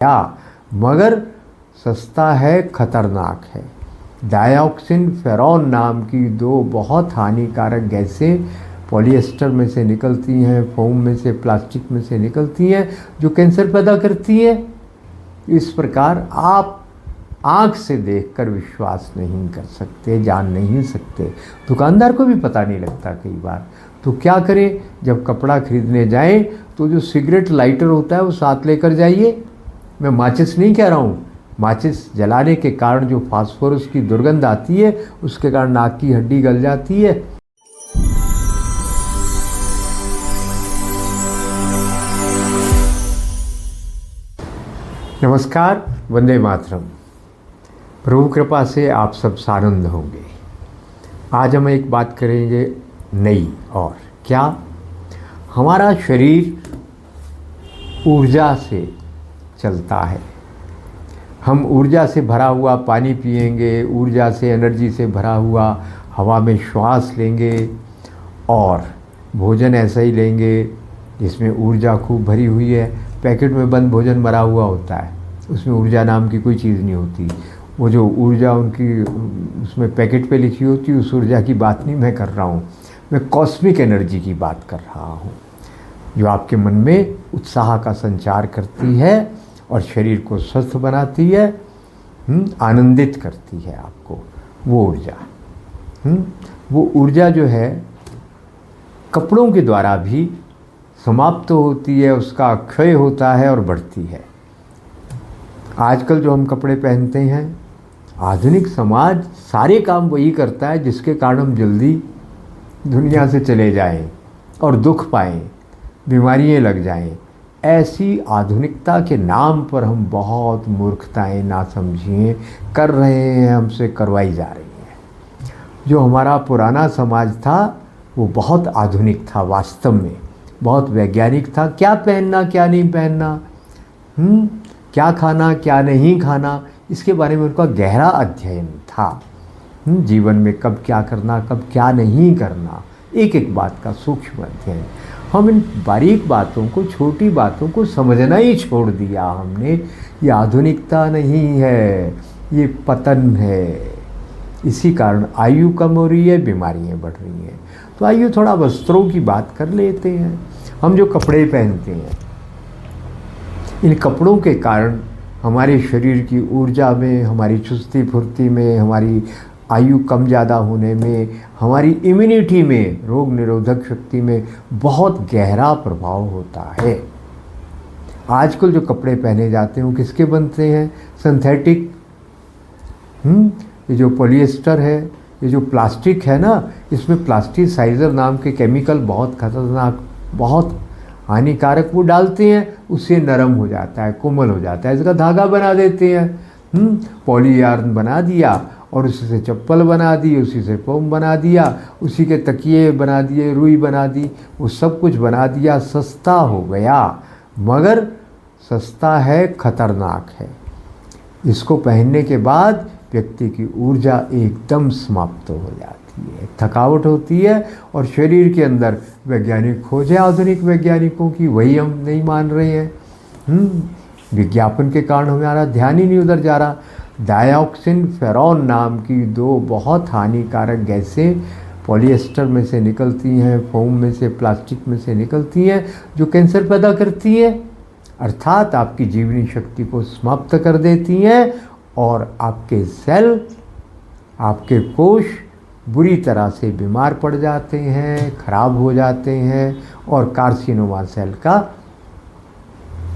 क्या, मगर सस्ता है, खतरनाक है। डाइऑक्सिन, फेरॉन नाम की दो बहुत हानिकारक गैसें पॉलिएस्टर में से निकलती हैं, फोम में से, प्लास्टिक में से निकलती हैं, जो कैंसर पैदा करती हैं। इस प्रकार आप आँख से देखकर विश्वास नहीं कर सकते, जान नहीं सकते। दुकानदार को भी पता नहीं लगता कई बार। तो क्या करें, जब कपड़ा खरीदने जाएं तो जो सिगरेट लाइटर होता है वो साथ लेकर जाइए। मैं माचिस नहीं कह रहा हूँ, माचिस जलाने के कारण जो फास्फोरस की दुर्गंध आती है उसके कारण नाक की हड्डी गल जाती है। नमस्कार, वंदे मातरम। प्रभु कृपा से आप सब सानंद होंगे। आज हम एक बात करेंगे नई, और क्या, हमारा शरीर ऊर्जा से चलता है। हम ऊर्जा से भरा हुआ पानी पिएंगे, ऊर्जा से, एनर्जी से भरा हुआ हवा में श्वास लेंगे, और भोजन ऐसा ही लेंगे जिसमें ऊर्जा खूब भरी हुई है। पैकेट में बंद भोजन भरा हुआ होता है, उसमें ऊर्जा नाम की कोई चीज़ नहीं होती। वो जो ऊर्जा उनकी उसमें पैकेट पे लिखी होती है, उस ऊर्जा की बात नहीं मैं कर रहा हूँ। मैं कॉस्मिक एनर्जी की बात कर रहा हूँ, जो आपके मन में उत्साह का संचार करती है और शरीर को स्वस्थ बनाती है, आनंदित करती है आपको। वो ऊर्जा, वो ऊर्जा जो है कपड़ों के द्वारा भी समाप्त होती है, उसका क्षय होता है और बढ़ती है। आजकल जो हम कपड़े पहनते हैं, आधुनिक समाज सारे काम वही करता है जिसके कारण हम जल्दी दुनिया से चले जाएं और दुख पाएं, बीमारियां लग जाएं। ऐसी आधुनिकता के नाम पर हम बहुत मूर्खताएं, नासमझियाँ कर रहे हैं, हमसे करवाई जा रही हैं। जो हमारा पुराना समाज था वो बहुत आधुनिक था, वास्तव में बहुत वैज्ञानिक था। क्या पहनना, क्या नहीं पहनना, क्या खाना, क्या नहीं खाना, इसके बारे में उनका गहरा अध्ययन था। जीवन में कब क्या करना, कब क्या नहीं करना, एक एक बात का सूक्ष्म अध्ययन। हम इन बारीक बातों को, छोटी बातों को समझना ही छोड़ दिया हमने। ये आधुनिकता नहीं है, ये पतन है। इसी कारण आयु कम हो रही है, बीमारियां बढ़ रही हैं। तो आइए थोड़ा वस्त्रों की बात कर लेते हैं। हम जो कपड़े पहनते हैं, इन कपड़ों के कारण हमारे शरीर की ऊर्जा में, हमारी चुस्ती फुर्ती में, हमारी आयु कम ज़्यादा होने में, हमारी इम्यूनिटी में, रोग निरोधक शक्ति में बहुत गहरा प्रभाव होता है। आजकल जो कपड़े पहने जाते हैं वो किसके बनते हैं? सिंथेटिक। ये जो पॉलिएस्टर है, ये जो प्लास्टिक है ना, इसमें प्लास्टिसाइजर नाम के केमिकल बहुत खतरनाक, बहुत हानिकारक वो डालते हैं। उससे नरम हो जाता है, कोमल हो जाता है, इसका धागा बना देते हैं। पॉलीयार्न बना दिया और उसी से चप्पल बना दी, उसी से फोम बना दिया, उसी के तकिए बना दिए, रुई बना दी, वो सब कुछ बना दिया। सस्ता हो गया, मगर सस्ता है, खतरनाक है। इसको पहनने के बाद व्यक्ति की ऊर्जा एकदम समाप्त हो जाती है, थकावट होती है, और शरीर के अंदर वैज्ञानिक खोज है आधुनिक वैज्ञानिकों की, वही हम नहीं मान रहे हैं। विज्ञापन के कारण हमारा ध्यान ही नहीं उधर जा रहा। डाइऑक्सिन, फेरॉन नाम की दो बहुत हानिकारक गैसें पॉलिएस्टर में से निकलती हैं, फोम में से, प्लास्टिक में से निकलती हैं, जो कैंसर पैदा करती हैं, अर्थात आपकी जीवनी शक्ति को समाप्त कर देती हैं, और आपके सेल, आपके कोश बुरी तरह से बीमार पड़ जाते हैं, खराब हो जाते हैं, और कार्सिनोमा सेल का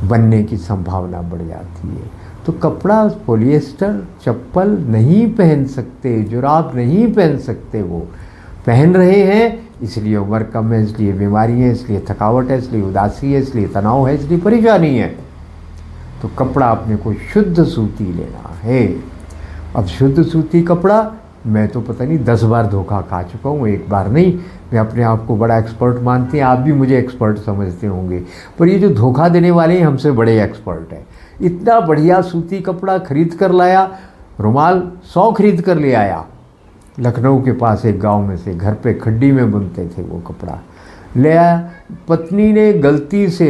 बनने की संभावना बढ़ जाती है। तो कपड़ा, पॉलिएस्टर, चप्पल नहीं पहन सकते, जुराब नहीं पहन सकते। वो पहन रहे हैं इसलिए उम्र कम है, इसलिए बीमारी है, इसलिए थकावट है, इसलिए उदासी है, इसलिए तनाव है, इसलिए परेशानी है। तो कपड़ा अपने को शुद्ध सूती लेना है। अब शुद्ध सूती कपड़ा, मैं तो पता नहीं 10 बार धोखा खा चुका हूँ, एक बार नहीं। मैं अपने आप को बड़ा एक्सपर्ट मानते हैं, आप भी मुझे एक्सपर्ट समझते होंगे, पर ये जो धोखा देने वाले हैं हमसे बड़े एक्सपर्ट हैं। इतना बढ़िया सूती कपड़ा खरीद कर लाया, रुमाल 100 खरीद कर ले आया। लखनऊ के पास एक गांव में से, घर पे खड्डी में बुनते थे वो कपड़ा, ले आया। पत्नी ने गलती से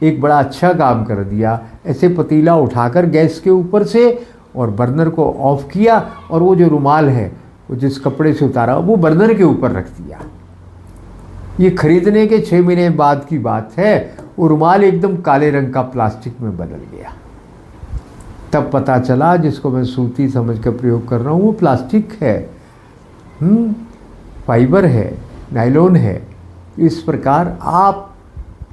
एक बड़ा अच्छा काम कर दिया, ऐसे पतीला उठाकर गैस के ऊपर से और बर्नर को ऑफ किया और वो जो रुमाल है वो जिस कपड़े से उतारा वो बर्नर के ऊपर रख दिया। ये खरीदने के 6 महीने बाद की बात है, वो रुमाल एकदम काले रंग का प्लास्टिक में बदल गया। तब पता चला जिसको मैं सूती समझ कर प्रयोग कर रहा हूँ वो प्लास्टिक है, फाइबर है, नायलॉन है। इस प्रकार आप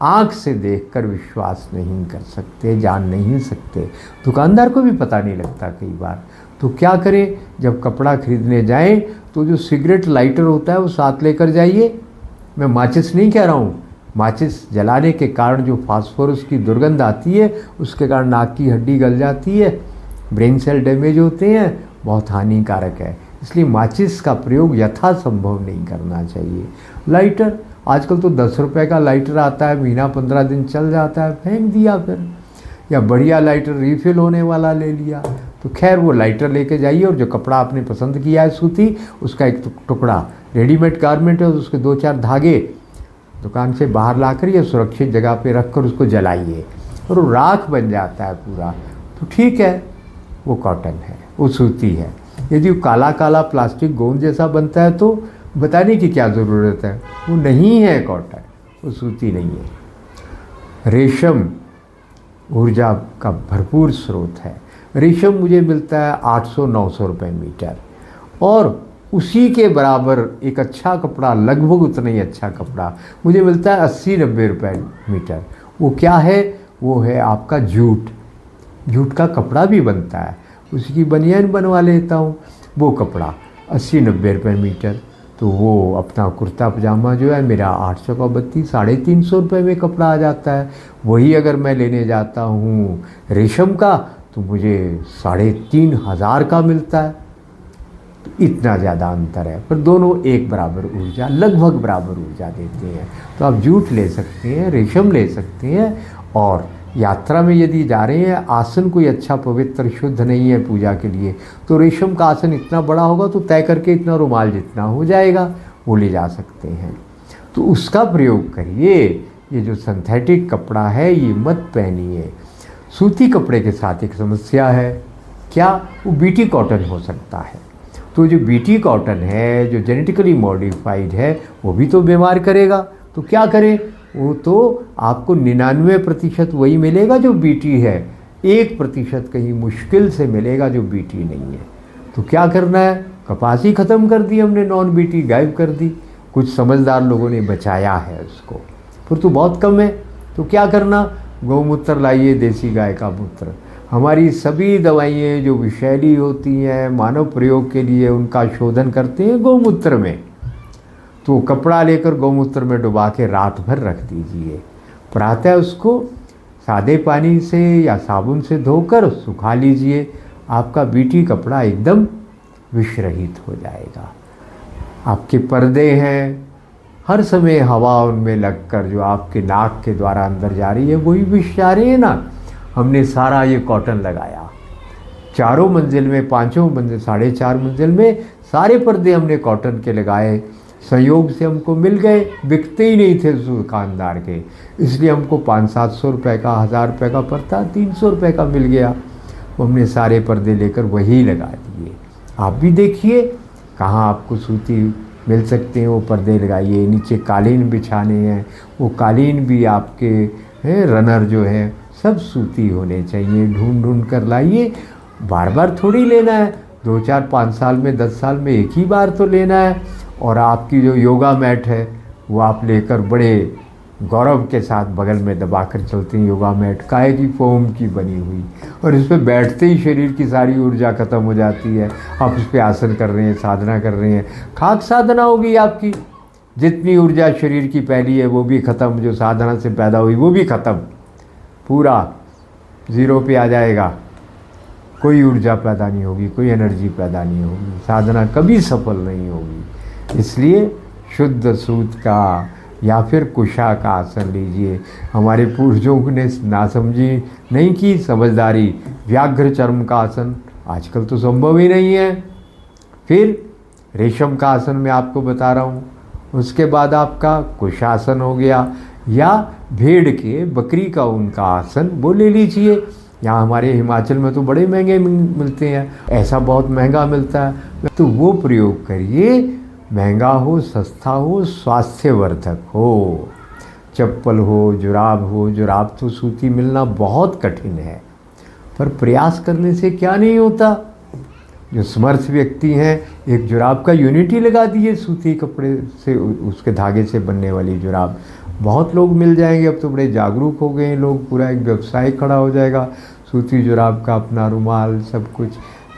आँख से देखकर विश्वास नहीं कर सकते, जान नहीं सकते, दुकानदार को भी पता नहीं लगता कई बार। तो क्या करें, जब कपड़ा खरीदने जाएं तो जो सिगरेट लाइटर होता है वो साथ लेकर जाइए। मैं माचिस नहीं कह रहा हूँ, माचिस जलाने के कारण जो फास्फोरस की दुर्गंध आती है उसके कारण नाक की हड्डी गल जाती है, ब्रेन सेल डैमेज होते हैं, बहुत हानिकारक है। इसलिए माचिस का प्रयोग यथासंभव नहीं करना चाहिए। लाइटर, आजकल तो 10 रुपये का लाइटर आता है, महीना 15 दिन चल जाता है, फेंक दिया फिर। या बढ़िया लाइटर रिफ़िल होने वाला ले लिया। तो खैर वो लाइटर लेके जाइए और जो कपड़ा आपने पसंद किया है सूती, उसका एक टुकड़ा, रेडीमेड गारमेंट है उसके 2-4 धागे दुकान से बाहर लाकर या सुरक्षित जगह पे रखकर उसको जलाइए और वो राख बन जाता है पूरा, तो ठीक है, वो कॉटन है, वो सूती है। यदि वो काला काला प्लास्टिक गोंद जैसा बनता है तो बताने की क्या ज़रूरत है, वो नहीं है कॉटन, वो सूती नहीं है। रेशम ऊर्जा का भरपूर स्रोत है। रेशम मुझे मिलता है 800-900 रुपये मीटर, और उसी के बराबर एक अच्छा कपड़ा, लगभग उतना ही अच्छा कपड़ा मुझे मिलता है 80-90 रुपये मीटर। वो क्या है, वो है आपका जूट। जूट का कपड़ा भी बनता है, उसी की बनियान बनवा लेता हूँ। वो कपड़ा 80-90 रुपये मीटर। तो वो अपना कुर्ता पजामा जो है मेरा 800 का 350 रुपये में कपड़ा आ जाता है। वही अगर मैं लेने जाता हूँ रेशम का तो मुझे 3500 का मिलता है। तो इतना ज़्यादा अंतर है, पर दोनों एक बराबर ऊर्जा, लगभग बराबर ऊर्जा देते हैं। तो आप जूट ले सकते हैं, रेशम ले सकते हैं। और यात्रा में यदि जा रहे हैं, आसन कोई अच्छा पवित्र शुद्ध नहीं है पूजा के लिए, तो रेशम का आसन इतना बड़ा होगा तो तय करके इतना रुमाल जितना हो जाएगा वो ले जा सकते हैं। तो उसका प्रयोग करिए। ये जो सिंथेटिक कपड़ा है ये मत पहनिए। सूती कपड़े के साथ एक समस्या है, क्या, वो बीटी कॉटन हो सकता है। तो जो बीटी कॉटन है, जो जेनेटिकली मॉडिफाइड है, वो भी तो बीमार करेगा। तो क्या करें, वो तो आपको 99% वही मिलेगा जो बीटी है, 1% कहीं मुश्किल से मिलेगा जो बीटी नहीं है। तो क्या करना है, कपास ही ख़त्म कर दी हमने, नॉन बीटी गायब कर दी। कुछ समझदार लोगों ने बचाया है उसको, फिर तो बहुत कम है। तो क्या करना, गौमूत्र लाइए, देसी गाय का मूत्र। हमारी सभी दवाइयाँ जो विषैली होती हैं मानव प्रयोग के लिए, उनका शोधन करते हैं गौमूत्र में। तो कपड़ा लेकर गौमूत्र में डुबा के रात भर रख दीजिए, प्रातः उसको सादे पानी से या साबुन से धोकर सुखा लीजिए। आपका बीटी कपड़ा एकदम विषरहित हो जाएगा। आपके पर्दे हैं, हर समय हवा उनमें लगकर जो आपके नाक के द्वारा अंदर जा रही है वही विष जा रही है ना। हमने सारा ये कॉटन लगाया, 4 मंजिल में, 5 मंजिल, 4.5 मंजिल में सारे पर्दे हमने कॉटन के लगाए। संयोग से हमको मिल गए, बिकते ही नहीं थे दुकानदार के, इसलिए हमको 500-700 रुपये का, 1000 रुपये का पर्दा 300 रुपये का मिल गया। तो हमने सारे पर्दे लेकर वही लगा दिए। आप भी देखिए कहाँ आपको सूती मिल सकते हैं, वो पर्दे लगाइए। नीचे कालीन बिछाने हैं, वो कालीन भी आपके हैं, रनर जो है सब सूती होने चाहिए। ढूंढ ढूंढ कर लाइए, बार बार थोड़ी लेना है, 2-4-5 साल में, 10 साल में एक ही बार तो लेना है। और आपकी जो योगा मैट है वो आप लेकर बड़े गौरव के साथ बगल में दबा कर चलते हैं। योगा मैट काहे की, फोम की बनी हुई, और इस पर बैठते ही शरीर की सारी ऊर्जा खत्म हो जाती है। आप उस पर आसन कर रहे हैं, साधना कर रहे हैं, खाक साधना होगी आपकी। जितनी ऊर्जा शरीर की पहली है वो भी ख़त्म, जो साधना से पैदा हुई वो भी ख़त्म, पूरा 0 पे आ जाएगा। कोई ऊर्जा पैदा नहीं होगी, कोई एनर्जी पैदा नहीं होगी, साधना कभी सफल नहीं होगी। इसलिए शुद्ध सूत का या फिर कुशा का आसन लीजिए। हमारे पूर्वजों ने नासमझी नहीं की, समझदारी, व्याघ्र चर्म का आसन आजकल तो संभव ही नहीं है। फिर रेशम का आसन मैं आपको बता रहा हूँ। उसके बाद आपका कुशासन हो गया, या भेड़ के, बकरी का उनका आसन वो ले लीजिए। यहाँ हमारे हिमाचल में तो बड़े महंगे मिलते हैं, ऐसा बहुत महंगा मिलता है, तो वो प्रयोग करिए। महंगा हो, सस्ता हो, स्वास्थ्यवर्धक हो। चप्पल हो, जुराब तो सूती मिलना बहुत कठिन है, पर प्रयास करने से क्या नहीं होता। जो समर्थ व्यक्ति हैं, एक जुराब का यूनिट ही लगा दिए, सूती कपड़े से, उसके धागे से बनने वाली जुराब। बहुत लोग मिल जाएंगे, अब तो बड़े जागरूक हो गए हैं लोग, पूरा एक व्यवसाय खड़ा हो जाएगा सूती जुराब का, अपना रुमाल, सब कुछ,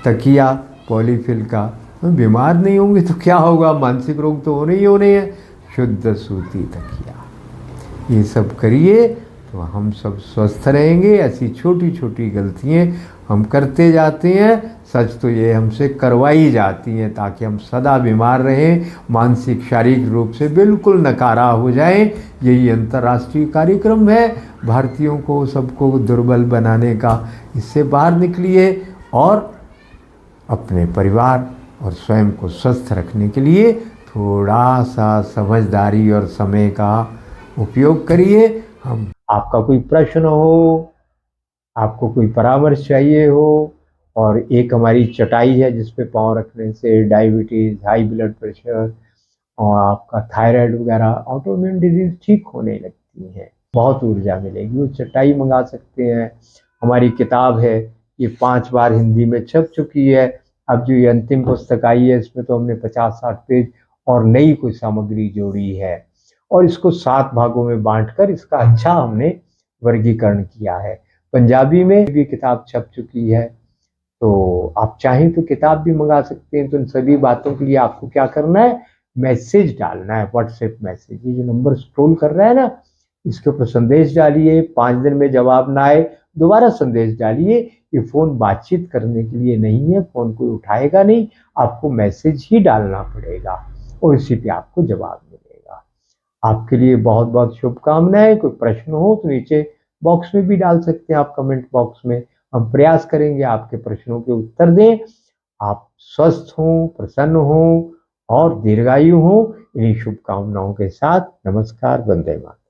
तकिया पॉलीफिल का। बीमार नहीं होंगे तो क्या होगा, मानसिक रोग तो होने ही होने हैं। शुद्ध सूती तकिया, ये सब करिए तो हम सब स्वस्थ रहेंगे। ऐसी छोटी छोटी गलतियाँ हम करते जाते हैं, सच तो ये हमसे करवाई जाती हैं, ताकि हम सदा बीमार रहें, मानसिक शारीरिक रूप से बिल्कुल नकारा हो जाएं। यही अंतर्राष्ट्रीय कार्यक्रम है भारतीयों को, सबको दुर्बल बनाने का। इससे बाहर निकलिए और अपने परिवार और स्वयं को स्वस्थ रखने के लिए थोड़ा सा समझदारी और समय का उपयोग करिए। हम आपका कोई प्रश्न हो, आपको कोई परामर्श चाहिए हो, और एक हमारी चटाई है जिस पे पाँव रखने से डायबिटीज़, हाई ब्लड प्रेशर और आपका थायराइड वगैरह ऑटोइम्यून डिजीज ठीक होने लगती है, बहुत ऊर्जा मिलेगी। वो चटाई मंगा सकते हैं। हमारी किताब है, ये 5 बार हिंदी में छप चुकी है। अब जो ये अंतिम पुस्तक आई है, इसमें तो हमने 50-60 पेज और नई कोई सामग्री जोड़ी है, और इसको 7 भागों में बांटकर इसका अच्छा हमने वर्गीकरण किया है। पंजाबी में भी किताब छप चुकी है, तो आप चाहें तो किताब भी मंगा सकते हैं। तो इन सभी बातों के लिए आपको क्या करना है, मैसेज डालना है, व्हाट्सएप मैसेज। ये जो नंबर स्क्रॉल कर रहा है ना, इसके ऊपर संदेश डालिए। 5 दिन में जवाब ना आए, दोबारा संदेश डालिए। ये फ़ोन बातचीत करने के लिए नहीं है, फ़ोन कोई उठाएगा नहीं, आपको मैसेज ही डालना पड़ेगा और इसी पे आपको जवाब मिलेगा। आपके लिए बहुत बहुत शुभकामनाएं। कोई प्रश्न हो तो नीचे बॉक्स में भी डाल सकते हैं, आप कमेंट बॉक्स में। हम प्रयास करेंगे आपके प्रश्नों के उत्तर दें। आप स्वस्थ हों, प्रसन्न हों और दीर्घायु हों। इन्हीं शुभकामनाओं के साथ नमस्कार, वंदे मातरम।